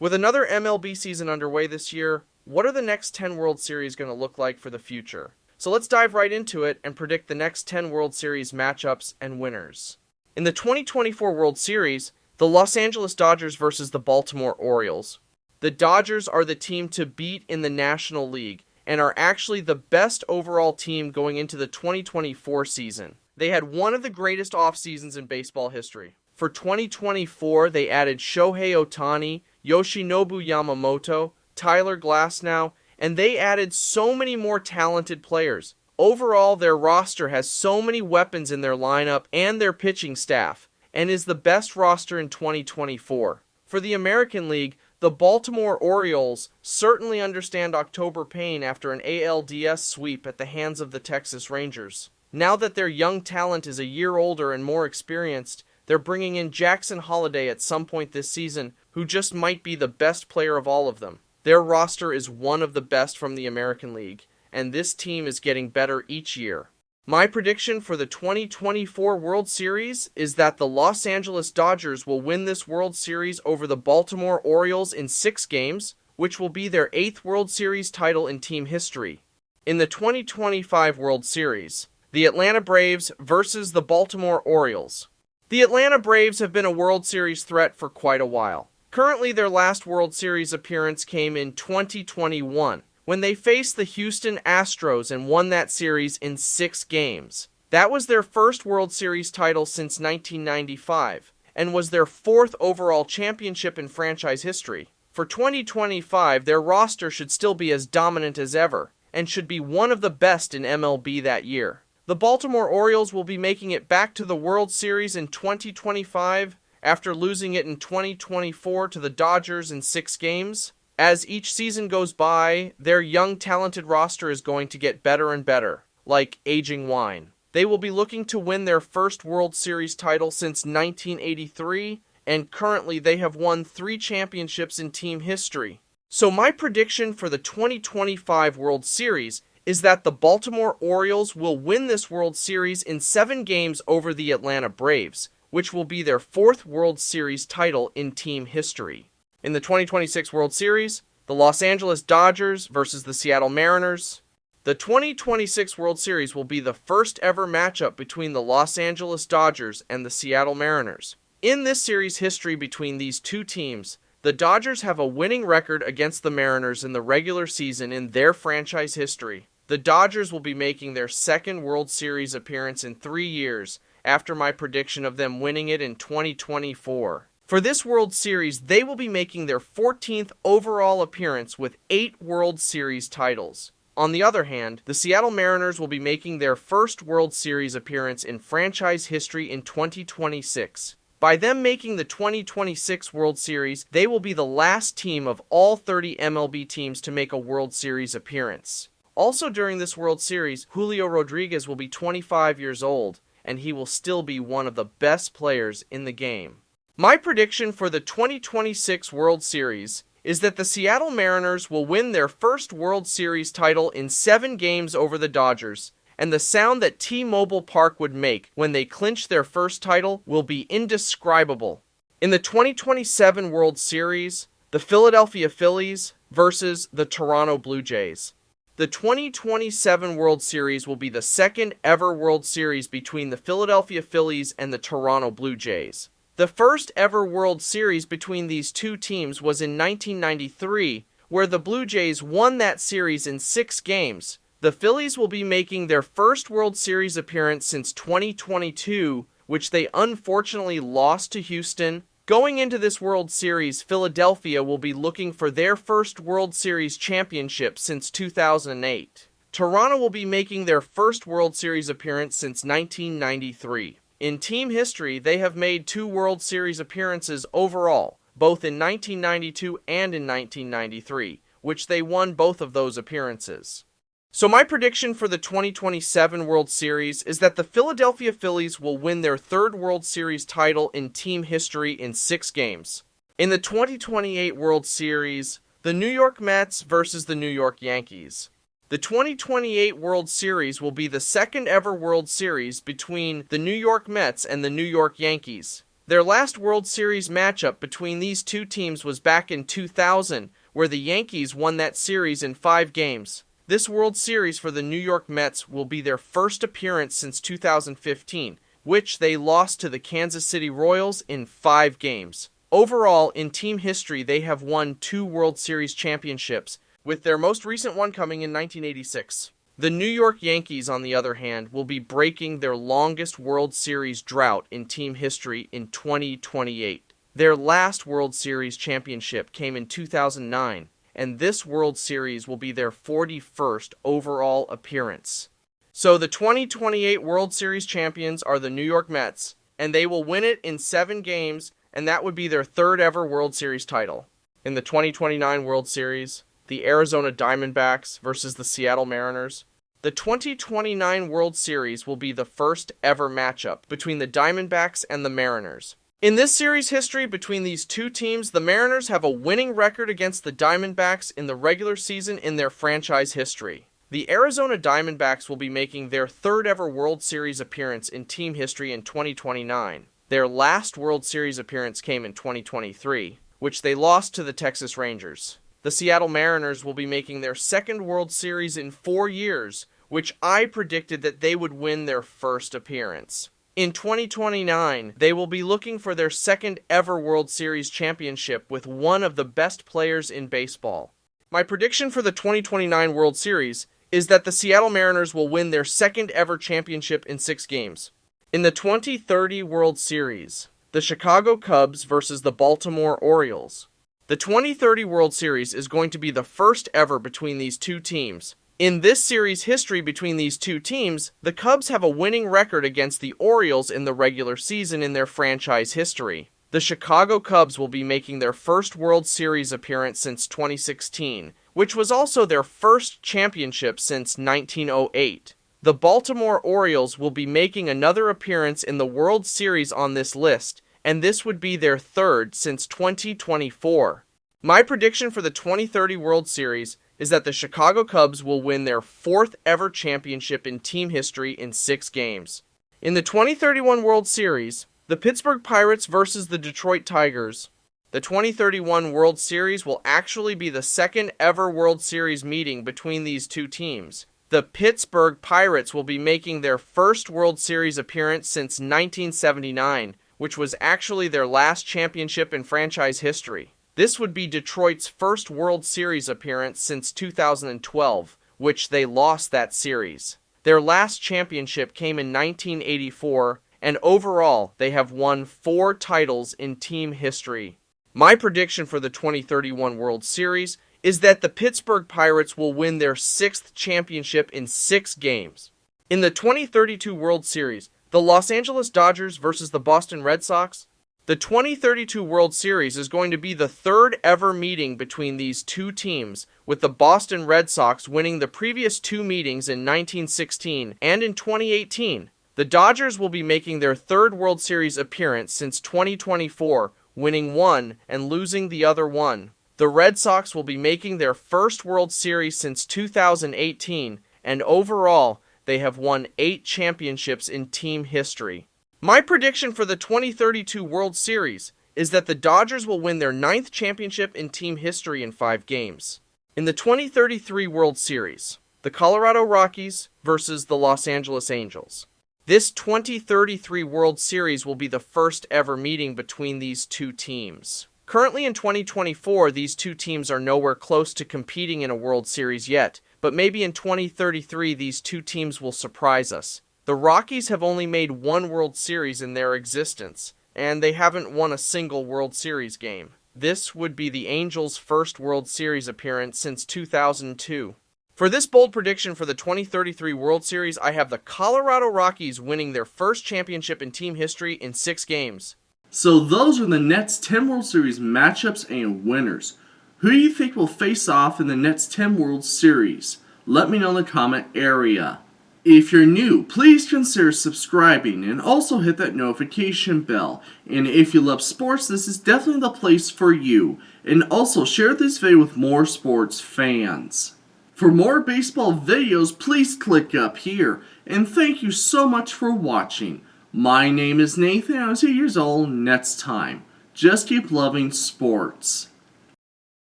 With another MLB season underway this year, what are the next 10 World Series going to look like for the future? So let's dive right into it and predict the next 10 World Series matchups and winners. In the 2024 World Series, the Los Angeles Dodgers versus the Baltimore Orioles. The Dodgers are the team to beat in the National League and are actually the best overall team going into the 2024 season. They had one of the greatest off seasons in baseball history. For 2024, they added Shohei Ohtani, Yoshinobu Yamamoto, Tyler Glasnow, and they added so many more talented players. Overall, their roster has so many weapons in their lineup and their pitching staff, and is the best roster in 2024. For the American League, the Baltimore Orioles certainly understand October pain after an ALDS sweep at the hands of the Texas Rangers. Now that their young talent is a year older and more experienced, they're bringing in Jackson Holliday at some point this season, who just might be the best player of all of them. Their roster is one of the best from the American League, and this team is getting better each year. My prediction for the 2024 World Series is that the Los Angeles Dodgers will win this World Series over the Baltimore Orioles in 6 games, which will be their 8th World Series title in team history. In the 2025 World Series, the Atlanta Braves versus the Baltimore Orioles. The Atlanta Braves have been a World Series threat for quite a while. Currently, their last World Series appearance came in 2021, when they faced the Houston Astros and won that series in 6 games. That was their first World Series title since 1995, and was their 4th overall championship in franchise history. For 2025, their roster should still be as dominant as ever, and should be one of the best in MLB that year. The Baltimore Orioles will be making it back to the World Series in 2025 after losing it in 2024 to the Dodgers in 6 games. As each season goes by, their young talented roster is going to get better and better, like aging wine. They will be looking to win their first World Series title since 1983, and currently they have won 3 championships in team history. So my prediction for the 2025 World Series is that the Baltimore Orioles will win this World Series in 7 games over the Atlanta Braves, which will be their 4th World Series title in team history. In the 2026 World Series, the Los Angeles Dodgers versus the Seattle Mariners. The 2026 World Series will be the first ever matchup between the Los Angeles Dodgers and the Seattle Mariners. In this series history between these two teams, the Dodgers have a winning record against the Mariners in the regular season in their franchise history. The Dodgers will be making their 2nd World Series appearance in 3 years after my prediction of them winning it in 2024. For this World Series, they will be making their 14th overall appearance with 8 World Series titles. On the other hand, the Seattle Mariners will be making their first World Series appearance in franchise history in 2026. By them making the 2026 World Series, they will be the last team of all 30 MLB teams to make a World Series appearance. Also during this World Series, Julio Rodriguez will be 25 years old, and he will still be one of the best players in the game. My prediction for the 2026 World Series is that the Seattle Mariners will win their first World Series title in 7 games over the Dodgers, and the sound that T-Mobile Park would make when they clinch their first title will be indescribable. In the 2027 World Series, the Philadelphia Phillies versus the Toronto Blue Jays. The 2027 World Series will be the 2nd ever World Series between the Philadelphia Phillies and the Toronto Blue Jays. The first ever World Series between these two teams was in 1993, where the Blue Jays won that series in 6 games. The Phillies will be making their first World Series appearance since 2022, which they unfortunately lost to Houston. Going into this World Series, Philadelphia will be looking for their first World Series championship since 2008. Toronto will be making their first World Series appearance since 1993. In team history, they have made 2 World Series appearances overall, both in 1992 and in 1993, which they won both of those appearances. So my prediction for the 2027 World Series is that the Philadelphia Phillies will win their 3rd World Series title in team history in 6 games. In the 2028 World Series, the New York Mets versus the New York Yankees. The 2028 World Series will be the 2nd ever World Series between the New York Mets and the New York Yankees. Their last World Series matchup between these two teams was back in 2000, where the Yankees won that series in 5 games. This World Series for the New York Mets will be their first appearance since 2015, which they lost to the Kansas City Royals in 5 games. Overall, in team history, they have won 2 World Series championships, with their most recent one coming in 1986. The New York Yankees, on the other hand, will be breaking their longest World Series drought in team history in 2028. Their last World Series championship came in 2009, and this World Series will be their 41st overall appearance. So the 2028 World Series champions are the New York Mets, and they will win it in 7 games, and that would be their 3rd ever World Series title. In the 2029 World Series, the Arizona Diamondbacks versus the Seattle Mariners. The 2029 World Series will be the first ever matchup between the Diamondbacks and the Mariners. In this series history between these two teams, the Mariners have a winning record against the Diamondbacks in the regular season in their franchise history. The Arizona Diamondbacks will be making their 3rd ever World Series appearance in team history in 2029. Their last World Series appearance came in 2023, which they lost to the Texas Rangers. The Seattle Mariners will be making their 2nd World Series in 4 years, which I predicted that they would win their first appearance. In 2029, they will be looking for their 2nd ever World Series championship with one of the best players in baseball. My prediction for the 2029 World Series is that the Seattle Mariners will win their 2nd ever championship in 6 games. In the 2030 World Series, the Chicago Cubs versus the Baltimore Orioles. The 2030 World Series is going to be the first ever between these two teams. In this series history between these two teams, the Cubs have a winning record against the Orioles in the regular season in their franchise history. The Chicago Cubs will be making their first World Series appearance since 2016, which was also their first championship since 1908. The Baltimore Orioles will be making another appearance in the World Series on this list, and this would be their 3rd since 2024. My prediction for the 2030 World Series is that the Chicago Cubs will win their 4th ever championship in team history in 6 games. In the 2031 World Series, the Pittsburgh Pirates versus the Detroit Tigers. The 2031 World Series will actually be the 2nd ever World Series meeting between these two teams. The Pittsburgh Pirates will be making their first World Series appearance since 1979, which was actually their last championship in franchise history. This would be Detroit's first World Series appearance since 2012, which they lost that series. Their last championship came in 1984, and overall, they have won 4 titles in team history. My prediction for the 2031 World Series is that the Pittsburgh Pirates will win their 6th championship in 6 games. In the 2032 World Series, the Los Angeles Dodgers versus the Boston Red Sox. The 2032 World Series is going to be the 3rd ever meeting between these two teams, with the Boston Red Sox winning the previous 2 meetings in 1916 and in 2018. The Dodgers will be making their 3rd World Series appearance since 2024, winning 1 and losing the other 1. The Red Sox will be making their first World Series since 2018, and overall, they have won 8 championships in team history. My prediction for the 2032 World Series is that the Dodgers will win their 9th championship in team history in 5 games. In the 2033 World Series, the Colorado Rockies versus the Los Angeles Angels. This 2033 World Series will be the first ever meeting between these two teams. Currently in 2024, these two teams are nowhere close to competing in a World Series yet, but maybe in 2033 these two teams will surprise us. The Rockies have only made 1 World Series in their existence, and they haven't won a single World Series game. This would be the Angels' first World Series appearance since 2002. For this bold prediction for the 2033 World Series, I have the Colorado Rockies winning their first championship in team history in 6 games. So those are the Nets 10 World Series matchups and winners. Who do you think will face off in the Nets 10 World Series? Let me know in the comment area. If you're new, please consider subscribing and also hit that notification bell. And if you love sports, this is definitely the place for you. And also share this video with more sports fans. For more baseball videos, please click up here. And thank you so much for watching. My name is Nathan. I was 8 years old. Nets time. Just keep loving sports.